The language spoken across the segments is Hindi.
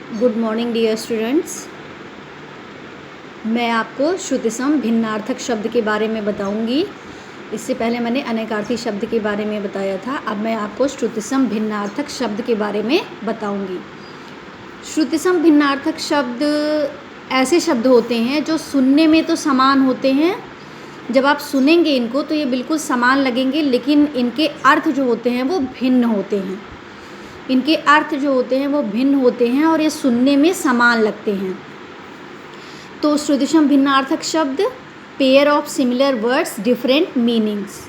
Good morning dear students. मैं आपको श्रुतिसम भिन्नार्थक शब्द के बारे में बताऊंगी। इससे पहले मैंने अनेकार्थी शब्द के बारे में बताया था। अब मैं आपको श्रुतिसम भिन्नार्थक शब्द के बारे में बताऊंगी। श्रुतिसम भिन्नार्थक शब्द ऐसे शब्द होते हैं जो सुनने में तो समान होते हैं। जब आप सुनेंगे इनको तो ये बिल्कुल समान लगेंगे, लेकिन इनके अर्थ जो होते हैं वो भिन्न होते हैं। इनके अर्थ जो होते हैं वो भिन्न होते हैं और ये सुनने में समान लगते हैं। तो श्रुतिसम भिन्नार्थक शब्द pair of similar words different meanings.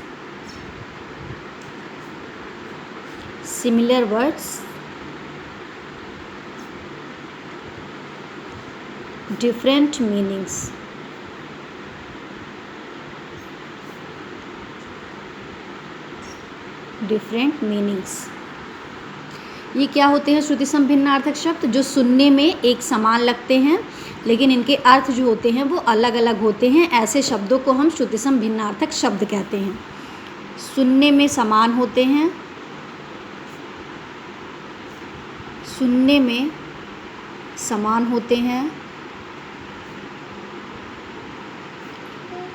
Similar words different meanings. Different meanings ये क्या होते हैं? श्रुतिसम भिन्नार्थक शब्द जो सुनने में एक समान लगते हैं, लेकिन इनके अर्थ जो होते हैं वो अलग अलग होते हैं। ऐसे शब्दों को हम श्रुतिसम भिन्नार्थक शब्द कहते हैं। सुनने में समान होते हैं, सुनने में समान होते हैं,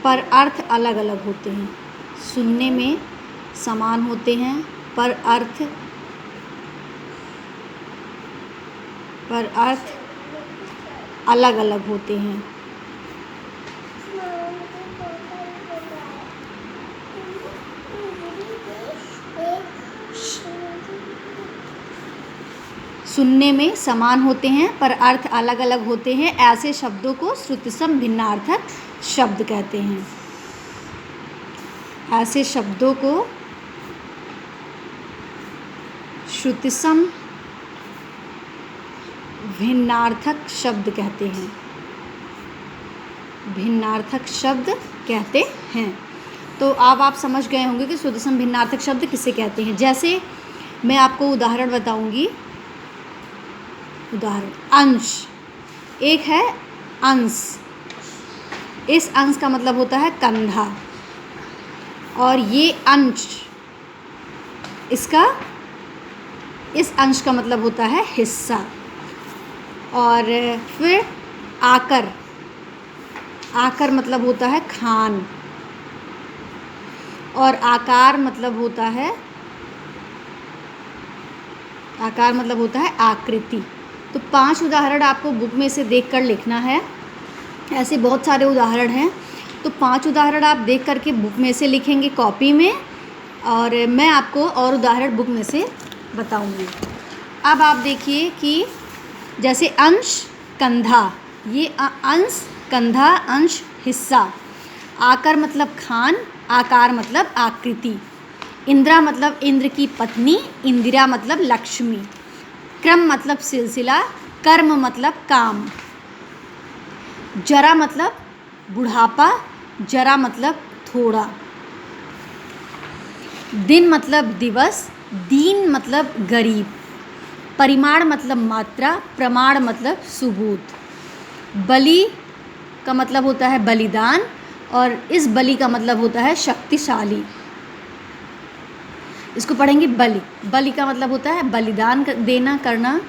पर अर्थ अलग अलग होते हैं। सुनने में समान होते हैं पर अर्थ अलग अलग होते हैं। सुनने में समान होते हैं पर अर्थ अलग अलग होते हैं। ऐसे शब्दों को श्रुतिसम भिन्नार्थक शब्द कहते हैं। ऐसे शब्दों को श्रुतिसम भिन्नार्थक शब्द कहते हैं। भिन्नार्थक शब्द कहते हैं। तो अब आप समझ गए होंगे कि श्रुतिसम भिन्नार्थक शब्द किसे कहते हैं। जैसे मैं आपको उदाहरण बताऊंगी। उदाहरण अंश। एक है अंश। इस अंश का मतलब होता है कंधा, और ये अंश, इस अंश का मतलब होता है हिस्सा। और फिर आकर। आकर मतलब होता है खान, और आकार मतलब होता है आकृति। तो 5 उदाहरण आपको बुक में से देखकर लिखना है। ऐसे बहुत सारे उदाहरण हैं, तो 5 उदाहरण आप देख करके बुक में से लिखेंगे कॉपी में, और मैं आपको और उदाहरण बुक में से बताऊंगी। अब आप देखिए कि जैसे अंश कंधा, ये अंश कंधा अंश हिस्सा। आकर मतलब खान, आकार मतलब आकृति। इंद्रा मतलब इंद्र की पत्नी, इंदिरा मतलब लक्ष्मी। क्रम मतलब सिलसिला, कर्म मतलब काम। जरा मतलब बुढ़ापा, जरा मतलब थोड़ा। दिन मतलब दिवस, दीन मतलब गरीब। परिमाण मतलब मात्रा, प्रमाण मतलब सबूत। बलि का मतलब होता है बलिदान, और इस बलि का मतलब होता है शक्तिशाली। इसको पढ़ेंगे बलि। बलि का मतलब होता है बलिदान देना, करना,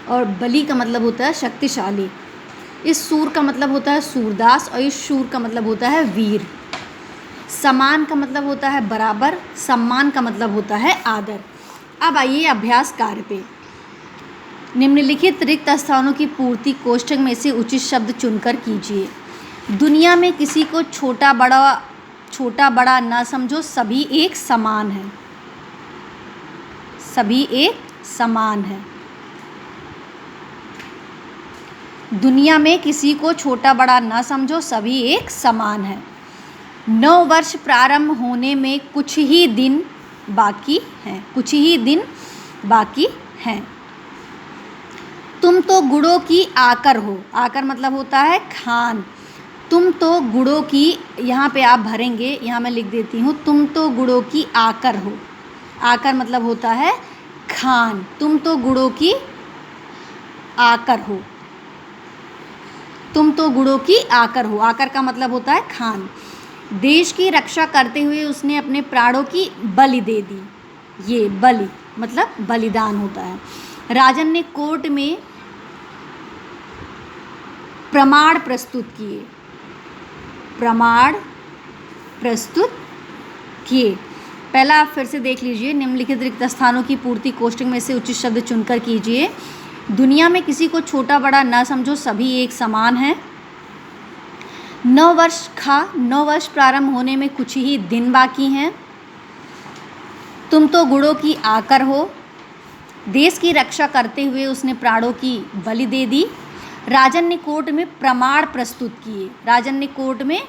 और बलि का मतलब होता है शक्तिशाली। इस सूर का मतलब होता है सूरदास, और इस शूर का मतलब होता है वीर। समान का मतलब होता है बराबर, सम्मान का मतलब होता है आदर। अब आइए अभ्यास कार्य पे। निम्नलिखित रिक्त स्थानों की पूर्ति कोष्ठक में से उचित शब्द चुनकर कीजिए। दुनिया में किसी को छोटा बड़ा न समझो, सभी एक समान है। सभी एक समान है। दुनिया में किसी को छोटा बड़ा न समझो, सभी एक समान है। 9 वर्ष प्रारंभ होने में कुछ ही दिन बाकी हैं। कुछ ही दिन बाकी हैं। तुम तो गुड़ों की आकर हो। आकर मतलब होता है खान। तुम तो गुड़ों की, यहाँ पे आप भरेंगे, यहाँ मैं लिख देती हूँ। तुम तो गुड़ों की आकर हो। आकर मतलब होता है खान। तुम तो गुड़ों की आकर हो। तुम तो गुड़ों की आकर हो। आकर का मतलब होता है खान। देश की रक्षा करते हुए उसने अपने प्राणों की बलि दे दी। ये बलि मतलब बलिदान होता है। राजन ने कोर्ट में प्रमाण प्रस्तुत किए, प्रमाण प्रस्तुत किए। पहला आप फिर से देख लीजिए, निम्नलिखित रिक्त स्थानों की पूर्ति कोष्ठक में से उचित शब्द चुनकर कीजिए। दुनिया में किसी को छोटा बड़ा न समझो, सभी एक समान हैं। 9 वर्ष प्रारंभ होने में कुछ ही दिन बाकी हैं। तुम तो गुणों की आकर हो। देश की रक्षा करते हुए उसने प्राणों की बलि दे दी। राजन ने कोर्ट में प्रमाण प्रस्तुत किए, राजन ने कोर्ट में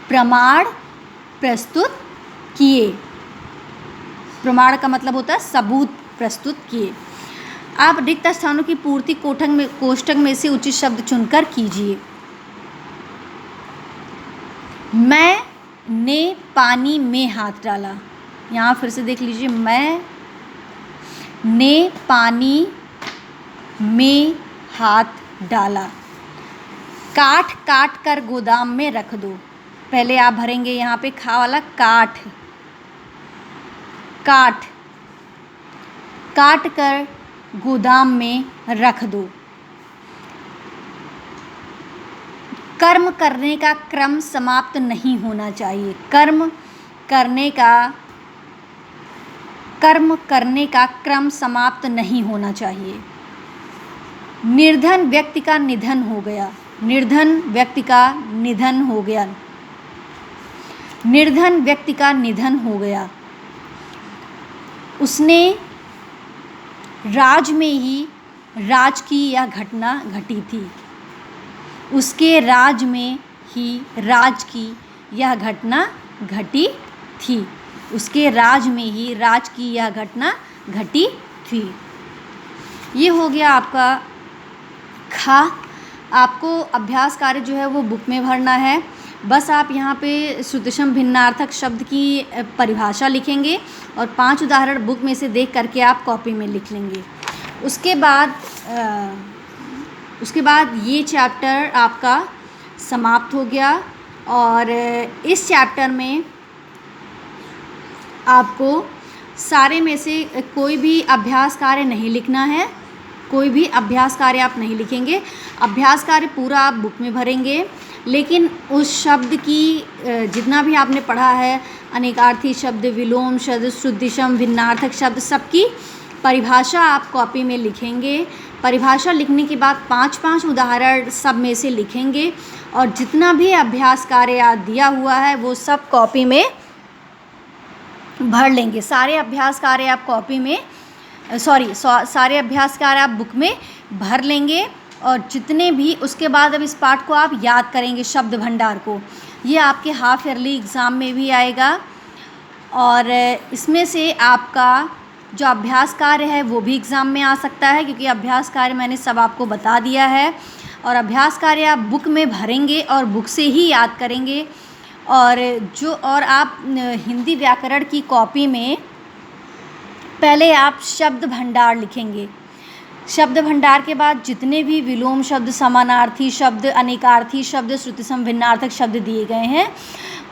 प्रमाण प्रस्तुत किए। प्रमाण का मतलब होता है सबूत प्रस्तुत किए। आप रिक्त स्थानों की पूर्ति कोष्ठक में से उचित शब्द चुनकर कीजिए। मैंने पानी में हाथ डाला, यहाँ फिर से देख लीजिए, मैंने पानी में हाथ डाला। काट काट कर गोदाम में रख दो। पहले आप भरेंगे यहाँ पे खा वाला, काट, काट काट कर गोदाम में रख दो। कर्म करने का क्रम समाप्त नहीं होना चाहिए, कर्म करने का क्रम समाप्त नहीं होना चाहिए। निर्धन व्यक्ति का निधन हो गया, निर्धन व्यक्ति का निधन हो गया, निर्धन व्यक्ति का निधन हो गया। उसने राज में ही राज की यह घटना घटी थी, उसके राज में ही राज की यह घटना घटी थी, उसके राज में ही राज की यह घटना घटी थी। ये हो गया आपका खा। आपको अभ्यास कार्य जो है वो बुक में भरना है। बस आप यहाँ पे श्रुतिशम भिन्नार्थक शब्द की परिभाषा लिखेंगे और 5 उदाहरण बुक में से देख करके आप कॉपी में लिख लेंगे। उसके बाद ये चैप्टर आपका समाप्त हो गया और इस चैप्टर में आपको सारे में से कोई भी अभ्यास कार्य नहीं लिखना है, कोई भी अभ्यास कार्य आप नहीं लिखेंगे। अभ्यास कार्य पूरा आप बुक में भरेंगे, लेकिन उस शब्द की जितना भी आपने पढ़ा है, अनेकार्थी शब्द, विलोम शब्द, श्रुतिशम, भिन्नार्थक शब्द, सबकी परिभाषा आप कॉपी में लिखेंगे। परिभाषा लिखने के बाद 5-5 उदाहरण सब में से लिखेंगे और जितना भी अभ्यास कार्य दिया हुआ है वो सब कॉपी में भर लेंगे। सारे अभ्यास कार्य आप कॉपी में सारे अभ्यास कार्य आप बुक में भर लेंगे और जितने भी उसके बाद अब इस पाठ को आप याद करेंगे, शब्द भंडार को। ये आपके हाफ ईयरली एग्ज़ाम में भी आएगा और इसमें से आपका जो अभ्यास कार्य है वो भी एग्ज़ाम में आ सकता है, क्योंकि अभ्यास कार्य मैंने सब आपको बता दिया है। और अभ्यास कार्य आप बुक में भरेंगे और बुक से ही याद करेंगे। और आप हिंदी व्याकरण की कॉपी में पहले आप शब्द भंडार लिखेंगे। शब्द भंडार के बाद जितने भी विलोम शब्द, समानार्थी शब्द, अनेकार्थी शब्द, श्रुतिसम, भिन्नार्थक शब्द दिए गए हैं,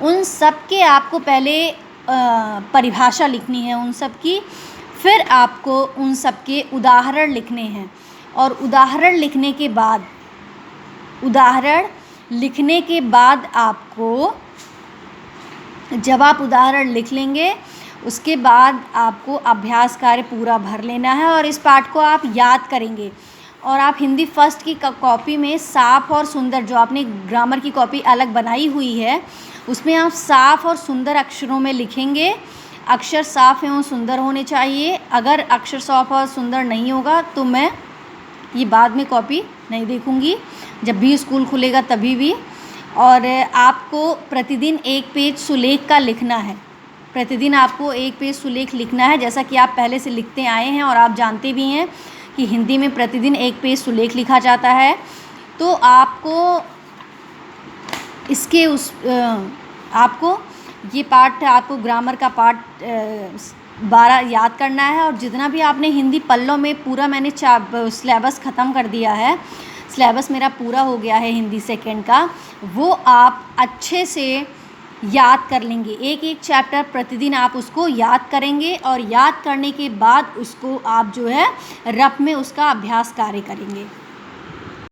उन सब के आपको पहले परिभाषा लिखनी है उन सब की। फिर आपको उन सब के उदाहरण लिखने हैं और उदाहरण लिखने के बाद आपको, जब आप उदाहरण लिख लेंगे उसके बाद आपको अभ्यास कार्य पूरा भर लेना है और इस पाठ को आप याद करेंगे। और आप हिंदी फर्स्ट की कॉपी में साफ और सुंदर, जो आपने ग्रामर की कॉपी अलग बनाई हुई है उसमें आप साफ और सुंदर अक्षरों में लिखेंगे। अक्षर साफ एवं सुंदर होने चाहिए। अगर अक्षर साफ और सुंदर नहीं होगा तो मैं ये बाद में कॉपी नहीं देखूँगी, जब भी स्कूल खुलेगा तभी भी। और आपको प्रतिदिन 1 पेज सुलेख का लिखना है, प्रतिदिन आपको 1 पेज सुलेख लिखना है, जैसा कि आप पहले से लिखते आए हैं और आप जानते भी हैं कि हिंदी में प्रतिदिन 1 पेज सुलेख लिखा जाता है। तो आपको आपको ये पाठ, आपको ग्रामर का पाठ 12 याद करना है और जितना भी आपने हिंदी पल्लों में पूरा, मैंने सिलेबस ख़त्म कर दिया है, सिलेबस मेरा पूरा हो गया है हिंदी सेकंड का, वो आप अच्छे से याद कर लेंगे। एक एक चैप्टर प्रतिदिन आप उसको याद करेंगे और याद करने के बाद उसको आप जो है रफ में उसका अभ्यास कार्य करेंगे।